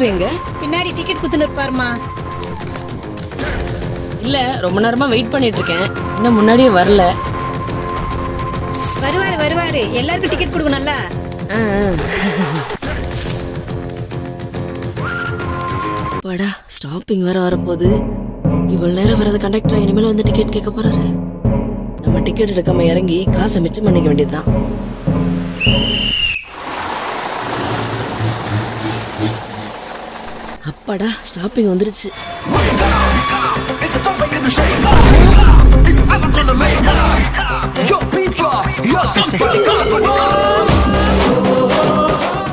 Conductor எங்க? பின்னாடி ticket குத்துன்னு இருப்பாருமா. இல்ல, ரொம்ப நேரமா வெயிட் பண்ணிட்டு இருக்கேன், இன்னும் முன்னாடியே வரல. வருவாரு. எல்லாருக்கும் டிக்கெட் கொடுக்கணும்ல. படா, ஸ்டாப்பிங் வேற வரப்போகுது. இவ்வளவு நேரம் வராத கண்டக்டர் இனிமேல் வந்து டிக்கெட் கேட்க போறாரு. நம்ம டிக்கெட் எடுக்காம இறங்கி காசை மிச்சம் பண்ணிக்க வேண்டியதுதான். அப்பாடா, ஸ்டாப்பிங் வந்துருச்சு.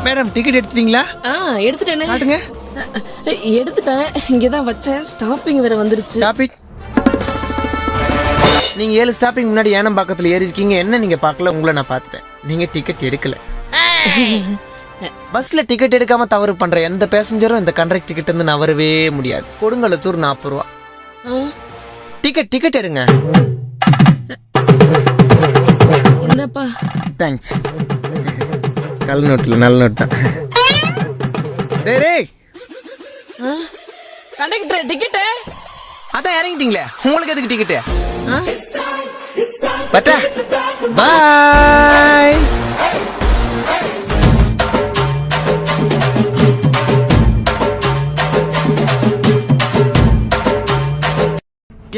மேடம், டிக்கெட் எடுத்துட்டீங்களா? எடுத்துட்டேன். எடுத்துட்டேன், இங்கதான் வச்சேன். ஸ்டாப்பிங் வேற வந்துருச்சு. நீங்க 7 ஸ்டாப்பிங் முன்னாடி ஏனம் பக்கத்துல ஏறி இருக்கீங்க. என்ன நீங்க பார்க்கல, உங்களை நான் பார்த்துட்டேன். நீங்க டிக்கெட் எடுக்கல. பஸ்ல டிக்கெட் எடுக்காம தவறு பண்ற எந்த பேசஞ்சரும் இந்த கண்டக்டர் டிக்கெட் இருந்து நவரவே முடியாது. கொடுங்கலத்தூர் 40 ரூபா டிக்கெட் எடுங்க. இந்தப்பா. தேங்க்ஸ். கல் நோட்ல நல்ல நோட் தான். கண்டக்டர் டிக்கெட் அதான் இறங்கிட்டீங்களே, உங்களுக்கு எதுக்கு டிக்கெட்? பட்டா பாய்.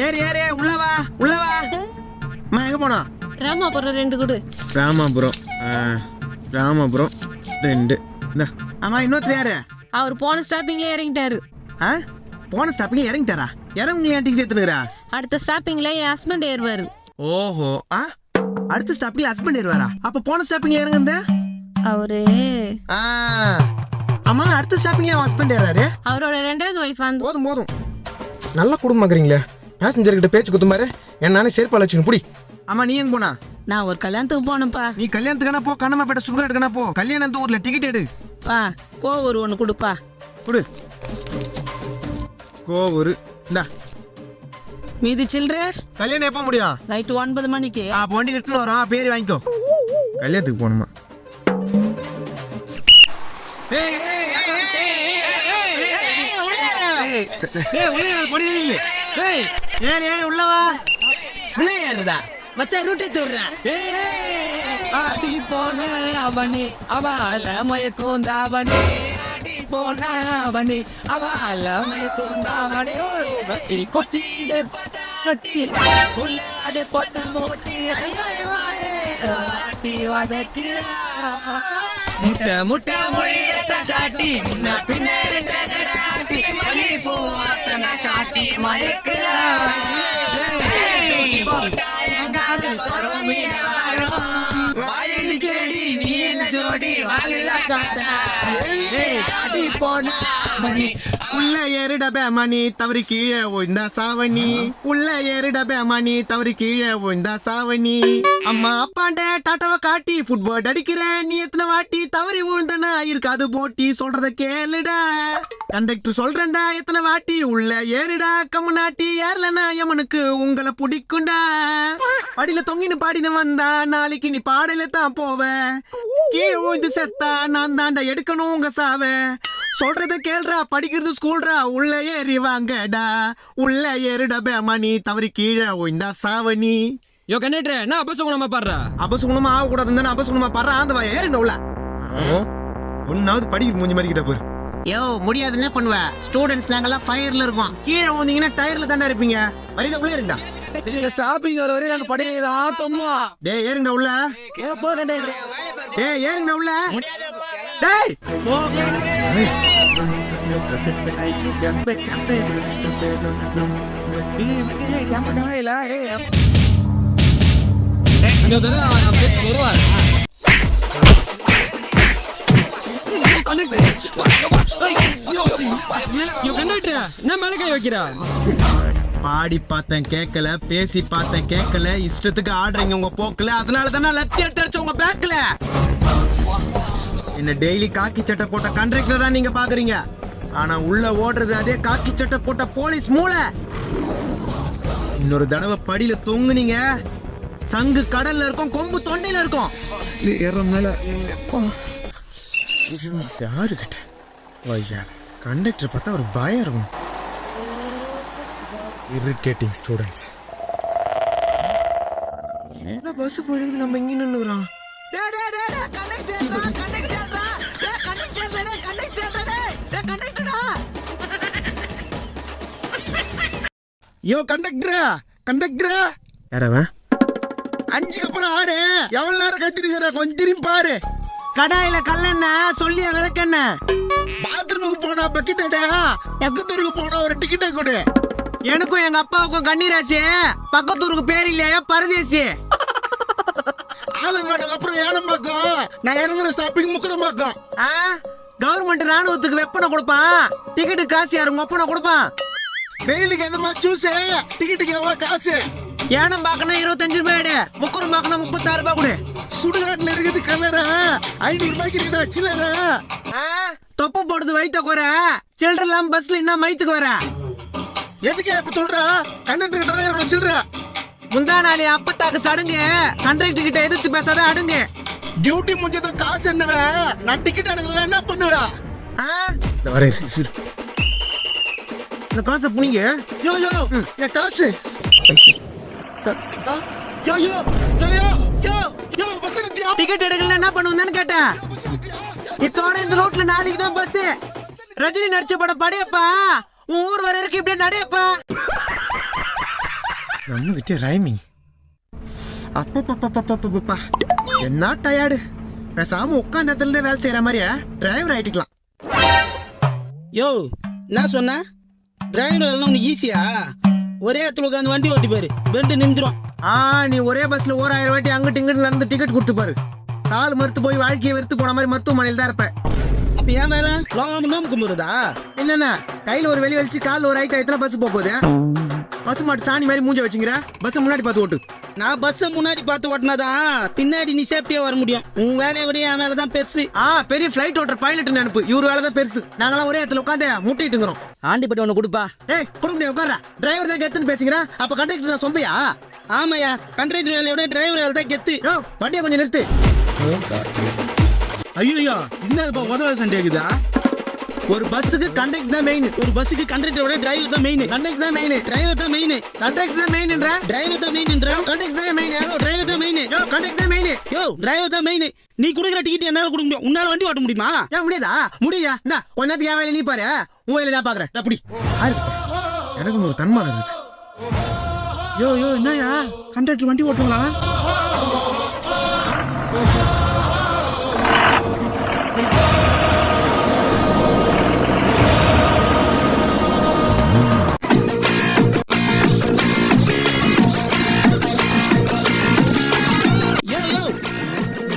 ஏறி உள்ளவா. எங்க போனோம்? ராமாபுரம் 2 கொடு. ராமாபுரம் 2. ஆமா, இன்னொருத்தர் யாரு? அவர் போன ஸ்டாப்பிங்ல இறங்கிட்டாரு. போன ஸ்டாப்பிங் இறங்கிட்டாரா? இறங்கி ஏன் டிக்கெட் எடுத்துக்கிறா? அடுத்த ஸ்டாப்பிங்ல என் ஹஸ்பண்ட் ஏறுவாரு. ஓஹோ, அடுத்த ஸ்டாப்பிங்ல ஹஸ்பண்ட் ஏறுவாரா? அப்ப போன ஸ்டாப்பிங்ல இறங்குந்த அவரு. ஆமா, அடுத்த ஸ்டாப்பிங்ல அவன் ஹஸ்பண்ட் ஏறாரு. அவரோட 2வது வைஃப். போதும். நல்ல குடும்பங்கிறீங்களே. பேசஞ்சர் கிட்ட பேச்சு குத்துமாரு. என்னானே செருப்பால வச்சுங்க புடி. ஆமா, நீ எங்க போனா? நான் ஒரு கல்யாணத்துக்கு போனப்பா. நீ கல்யாணத்துக்கான போ, கண்ணமாப்பேட்டை சுடுகாடு எடுக்கணும் போ. கல்யாணத்து ஊர்ல டிக்கெட் எடு. கோவூர் 1 கொடுப்பா. குடு. கோவூர் இந்தா. மீதி சில்லற. கல்யாணம் எப்போ முடியும்? நைட் 9 மணிக்கு. வண்டி நெட்டுன்னு வரும், பேர் வாங்கிக்கோ. கல்யாணத்துக்கு போகணுமா? உள்ளவா விளையாடுறதா மச்சா ரூட்டை தூடுறான். போன அவனே அவள மயக்கோந்தாவனே, போன அவனே அவள மயக்கோந்தாவனே. கொச்சியில பட்டாட்டி உள்ளாட பொட்ட மோட்டி வதக்கிறா. முட்டை மொழியத்தை காட்டி முன்ன பின்ன காட்டி மல்லிப்பூ வாசனை காட்டி மயக்கிறா. உள்ள ஏறிடபே மணி தவறி கீழே விழுந்தா சாவணி. உள்ள ஏறிடபே மணி தவறி கீழே விழுந்தா சாவணி. அம்மா அப்பாண்ட டாட்டாவை காட்டி ஃபுட்பால் அடிக்கிறேன். நீ எத்தனை வாட்டி தவறி விழுந்தனா இருக்காது போட்டி. சொல்றத கேளுடா கண்டக்டர், சொல்றேன்டா எத்தனை வாட்டி. உள்ள ஏறிடா கம்முனாட்டி. ஏறலனா எமனுக்கு உங்களை பிடிக்குண்டா. அடியில தொங்கின்னு பாடின வந்தா நாளைக்கு நீ பாடல தான் போவ. கீழே விழுந்து செத்தா நான் தாண்டா எடுக்கணும் உங்க சாவ. சொல்றத கேள்றா, படிக்கிறது ஸ்கூல்ரா. உள்ள ஏறி வாங்கடா. உள்ள ஏறிடா மணி தவறி கீழே விழுந்தா சாவணி. யோ கண்டக்டர், நான் அபசகுணமா பாடுறா. அபசகுணமா ஆக கூடாதுன்னு அபசகுணமா பாடுறா. அந்த வாய ஏறிண்ட உள்ள. ஒன்னாவது படிக்கிறது மூஞ்சி மாதிரி தப்பு. யோ முடியாது, என்ன பண்ணுவ? ஸ்டூடெண்ட்ஸ் நாங்கெல்லாம் ஃபயர்ல இருக்கோம். கீழே வந்தீங்கன்னா டயர்ல தாண்டா இருப்பீங்க. வரித உள்ள ஏறிண்டா. ஸ்டாப்பிங் வர வரை நாங்க படிக்கிறதா தொம்மா. டேய் ஏறிண்டா உள்ள. போ கண்டக்டர். டேய் ஏறிண்டா உள்ள. டேய் பாடி பார்த்தேன் கேட்கல, பேசி பார்த்தேன் கேட்கல, இஷ்டத்துக்கு ஆடுறீங்க உங்க போக்கல. அதனால தானே லத்தி எடுத்து அடிச்ச உங்க பேக்ல. என்ன டெய்லி காக்கி சட்டை போட்ட கண்டக்டர் தான் நீங்க பாக்குறீங்க. ஆனா உள்ள ஓடுறது அதே காக்கி சட்டை போட்ட போலீஸ் மூளை. இன்னொரு தடவை படியில தொங்குனீங்க, சங்கு கடல்ல இருக்கும், கொம்பு தொண்டையில இருக்கும். யாரு கிட்ட கண்டக்டர் பார்த்தா ஒரு பயம் இருக்கும். Irritating students. என்ன பஸ் போயிடுது, நம்ம இங்க நின்னுறோம். யோ கண்டக்டரா, கண்டக்டரா. யாரவன்? 5க்கு அப்புறம் 6. எவ்வளவு நேரம் கத்திருக்கிற, கொஞ்சம் பாரு. கடாயில கல்லெண்ண சொல்லிய விளக்கெண்ண. பாத்ரூமுக்கு போனா பக்கெட்டா, பக்கத்தூருக்கு போனா ஒரு டிக்கெட்டை கொடு. எனக்கும் எங்க அப்பாவுக்கும் கண்ணீராசி. பக்கத்தூருக்கு பேர் இல்லையா, பரதேசி. ஆலங்காடுக்கு அப்புறம் ஏனம்பாக்கம். நான் இறங்குற ஸ்டாப்பிங் முக்கரம்பாக்கம். கவர்மெண்ட் ராணுவத்துக்கு வெப்பனை கொடுப்பான். டிக்கெட்டு காசு யாரு உங்க ஒப்பனை கொடுப்பான். வெயிலுக்கு எதமா சூஸ், டிக்கெட்டுக்கு எவ்வளவு காசு? ஏனம் பாக்கணும் 25 ரூபாய், முக்கரம் பாக்கணும் 36 ரூபாய் கொடு. சுடுகாட்டுல இருக்குது கலரா, 500 ரூபாய்க்கு இருக்குதா சில்லற? தொப்ப போடுறது வயிற்ற குறை, சில்லற இல்லாம பஸ்ல என்ன மயத்துக்கு வர? எதுக்கு இப்ப சொல்ற? கண்டக்டர் கிட்ட சில்லற. முந்தா நாளே அப்பத்தாக்கு சடுங்கு, கண்டக்டர் கிட்ட எதிர்த்து பேசாத அடுங்க. டியூட்டி முடிஞ்சதும் காசு என்னவ, நான் டிக்கெட் எடுக்கல என்ன பண்ணுவேன்? இந்த காசை புனிங்க. யோ யோ என் காசு. யோ யோ யோ யோ யோ பஸ் நிறுத்தியா? டிக்கெட் எடுக்கல என்ன பண்ணுவேன்னு கேட்டேன். இத்தோட இந்த ரோட்ல நாளைக்கு தான் பஸ். ரஜினி நடிச்ச படம் படையப்பா, உன் ஊர் வர இருக்கு இப்படியே நடையப்பா. நம்ம கிட்ட ரைமிங். அப்பப்பா என்ன டயர்டு. பேசாம உட்காந்த இடத்துல வேலை செய்யற மாதிரியா டிரைவர் ஆயிட்டுக்கலாம். யோ என்ன சொன்ன? டிரைவர் வேலை உனக்கு ஈஸியா? ஒரே இடத்துல உட்காந்து வண்டி ஓட்டி பாரு, பெண்டு நின்றுடும். நீ ஒரே பஸ்ல 1000 வாட்டி அங்கிட்டு இங்கிட்டு நடந்து டிக்கெட் கொடுத்து பாரு. கால் மறுத்து போய் வாழ்க்கையை வெறுத்து போன மாதிரி மருத்துவமனையில் தான் இருப்பேன். அப்ப ஏன் மேல நோம்பு கும்பிடுறதா? என்னன்னா கையில ஒரு வெளி வலிச்சு காலில் ஒரு ஐத்த எத்தனை பஸ் போகுது? பஸ் மாட்டு சாணி மாதிரி மூஞ்ச வச்சுங்கிற. பஸ் முன்னாடி பார்த்து ஓட்டு. நான் பஸ்ஸை முன்னாடி பார்த்து ஓட்டினாதான் பின்னாடி நீ சேஃப்டியா வர முடியும். உன் வேலையை விட என் வேலை தான் பெருசு. பெரிய பிளைட் ஓட்டுற பைலட் நினைப்பு. இவரு வேலை தான் பெருசு. நாங்களாம் ஒரே இடத்துல உட்காந்து முட்டிட்டுங்கிறோம். ஆண்டிப்பட்டி ஒண்ணு கொடுப்பா. கொடுக்க முடியாது, உட்கார. டிரைவர் தான் கெத்துன்னு பேசுகிறேன். அப்ப கண்டக்டர் நான் சொம்பியா? ஆமாயா, கண்டக்டர் வேலையை விட டிரைவர் வேலை தான் கெத்து. வண்டியை கொஞ்சம் நிறுத்து. ஐயோ என்ன உதவ சண்டை இருக்குதா? ஒரு பஸ்ஸுக்கு கண்டக்டர் தான் மெயின். ஒரு பஸ்ஸுக்கு கண்டக்டர் விட டிரைவர் தான் மெயின். கண்டக்டர் தான் மெயின். டிரைவர் தான் மெயின். கண்டக்டர் தான் மெயின்ன்ற. டிரைவர் தான் மெயின்ன்ற. கண்டக்டர் தான் மெயின். டிரைவர் தான் மெயின். கண்டக்டர் தான் மெயின். டிரைவர் தான் மெயின். நீ குடுக்குற டிக்கெட் என்னால கொடுக்க முடியும்? உன்னால வண்டி ஓட்ட முடியுமா? முடியாதா? முடியா? இந்த கொஞ்ச நேரத்துக்கு என் வேலை நீ பாரு, உன் வேலை நான் பாக்குறேன். அப்படி எனக்கு ஒரு தன்மானம் இருக்கு. யோ என்னயா கண்டக்டர் வண்டி ஓட்டுங்களா?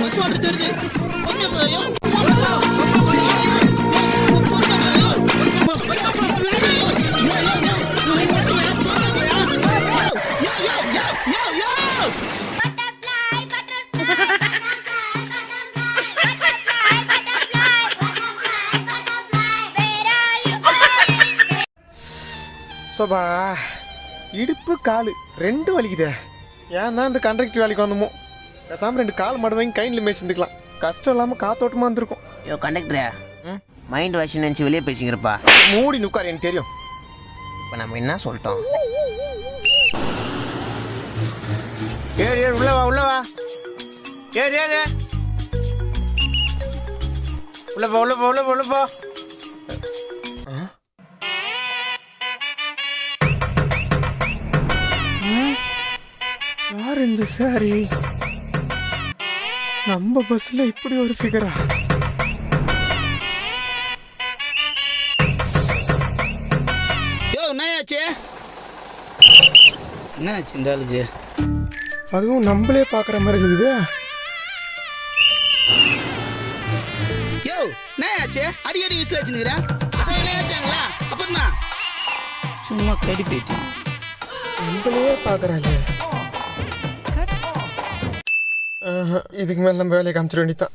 பஸ் ஓட்டு தெரியுது. சோபா இடுப்பு காலு 2 வலிக்குதே. ஏன் தான் இந்த கண்டக்டர் வேலைக்கு வந்தோமோ. பேசாம 2 கால் மடு வாங்கி கைண்டில் மேய்ச்சிருந்துக்கலாம். கஷ்டம் இல்லாம காத்தோட்டமா இருந்திருக்கும். யோ கண்டக்டரா, மைண்ட் வாஷ் நினச்சி வெளியே பேசிக்கிறப்பா. மூடி நுக்கார், எனக்கு தெரியும். இப்போ நம்ம என்ன சொல்லிட்டோம்? ஏறு உள்ளவா உள்ளவா. ஏறு உள்ளப்பா உள்ளப்பா. யார் இந்த சாரி? நம்ம பஸ்ல இப்படி ஒரு ஃபிகரா? என்னாச்சு இந்த ஆளுக்கு? அதுவும் நம்மளே பாக்குற மாதிரி இருக்குது. என்னாச்சு? அடிக்கடி விசில் வச்சுக்கிறேன். அதான் என்ன ஏற்றாங்களா? அப்பா சும்மா கடி போயிட்டு நம்மளே பாக்குறாளே. இதுக்கு மேல நம்ம வேலையை காமிச்சிட வேண்டியதான்.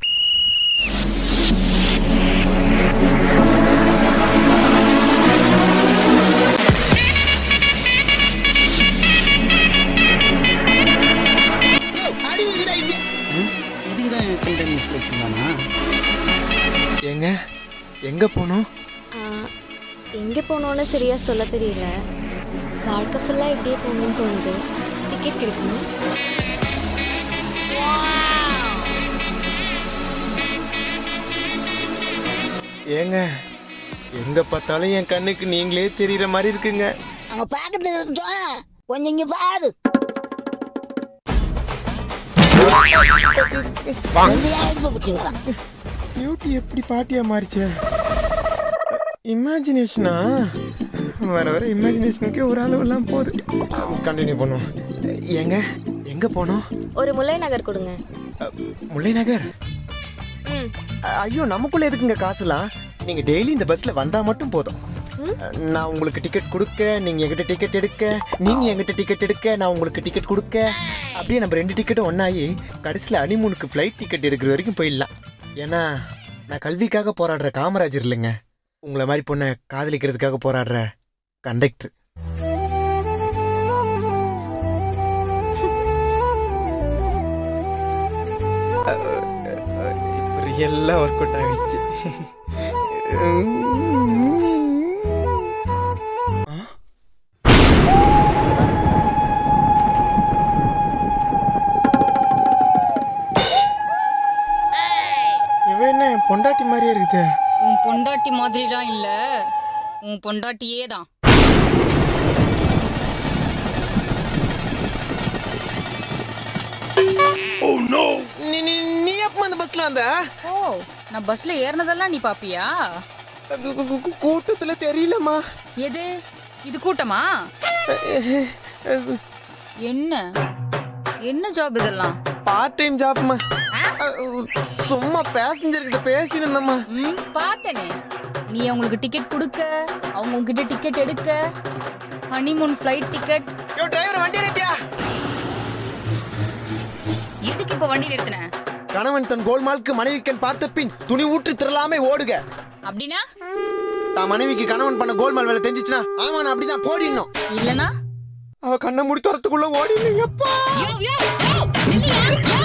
இதுக்குதான் மிஸ் வச்சுருந்தானா? எங்க போனோம்? எங்கே போகணுன்னு சரியா சொல்ல தெரியல. வாழ்க்கை ஃபுல்லாக இப்படியே போகணும்னு தோணுது. டிக்கெட் கிடைக்கணும். ஏங்க எங்க பார்த்தாலும் என் கண்ணுக்கு நீங்களே தெரியற மாதிரி இருக்குங்க. அங்க பாக்கத்துல இருக்கோம், கொஞ்சம் இங்க பாரு. பியூட்டி எப்படி பாட்டியா மாறிச்சே? இமேஜினேஷனா? வர வர இமேஜினேஷனுக்கு ஒரு அளவு எல்லாம் போகுது. கண்டினியூ பண்ணுவோம். எங்க எங்க போனோம்? ஒரு முல்லை நகர் கொடுங்க. முல்லை நகர்? ஐயோ, நமக்குள்ள எதுக்குங்க காசுலாம்? நீங்க டெய்லி இந்த பஸ்ல வந்தா மட்டும் போதும். நான் உங்களுக்கு டிக்கெட் கொடுக்க, நீங்க என்கிட்ட டிக்கெட் எடுக்க, நீங்க என்கிட்ட டிக்கெட் எடுக்க, நான் உங்களுக்கு டிக்கெட் கொடுக்க, அப்படியே நம்ம 2 டிக்கெட்டும் ஒன்னாயி கடைசியில் ஹனிமூனுக்கு ஃப்ளைட் டிக்கெட் எடுக்கிற வரைக்கும் போயிடலாம். ஏன்னா நான் கல்விக்காக போராடுற காமராஜர் இல்லைங்க, உங்களை மாதிரி பொண்ணை காதலிக்கிறதுக்காக போராடுற கண்டக்டர். எல்லாம் ஒர்க் அவுட் ஆகிடுச்சு. இவன் என்ன பொண்டாட்டி மாதிரியே இருக்குது? உன் பொண்டாட்டி மாதிரிலாம் இல்ல, உன் பொண்டாட்டியே தான். நீ எப்ப அந்த பஸ்ல வந்த? ஓ, நான் பஸ்ல ஏறினதெல்லாம் நீ பாப்பியா? கூட்டத்துல தெரியலமா. எது இது கூட்டமா? என்ன என்ன ஜாப் இதெல்லாம்? பார்ட் டைம் ஜாப்மா. சும்மா பேசஞ்சர் கிட்ட பேசினேம்மா. பார்த்தனே, நீ அவங்களுக்கு டிக்கெட் கொடுக்க, அவங்க உங்ககிட்ட டிக்கெட் எடுக்க, ஹனிமூன் ஃப்ளைட் டிக்கெட். யோ டிரைவர், வண்டி நிறுத்தியா? எதுக்கு இப்ப வண்டி நிறுத்தின? கணவன் தன் கோல்மாலுக்கு மனைவிக்கன் பார்த்த பின் துணி ஊற்றி திரளாமே ஓடுக. அப்படின்னா தான் மனைவிக்கு கணவன் பண்ண கோல்மால் வேலை தெரிஞ்சிச்சுன்னா ஆமா நான் அப்படிதான் போடிடணும். இல்லனா அவ கண்ணை மூடி துரத்துக்குள்ள ஓடிடணும். எப்பா யோ யோ யோ நில்லையா? யோ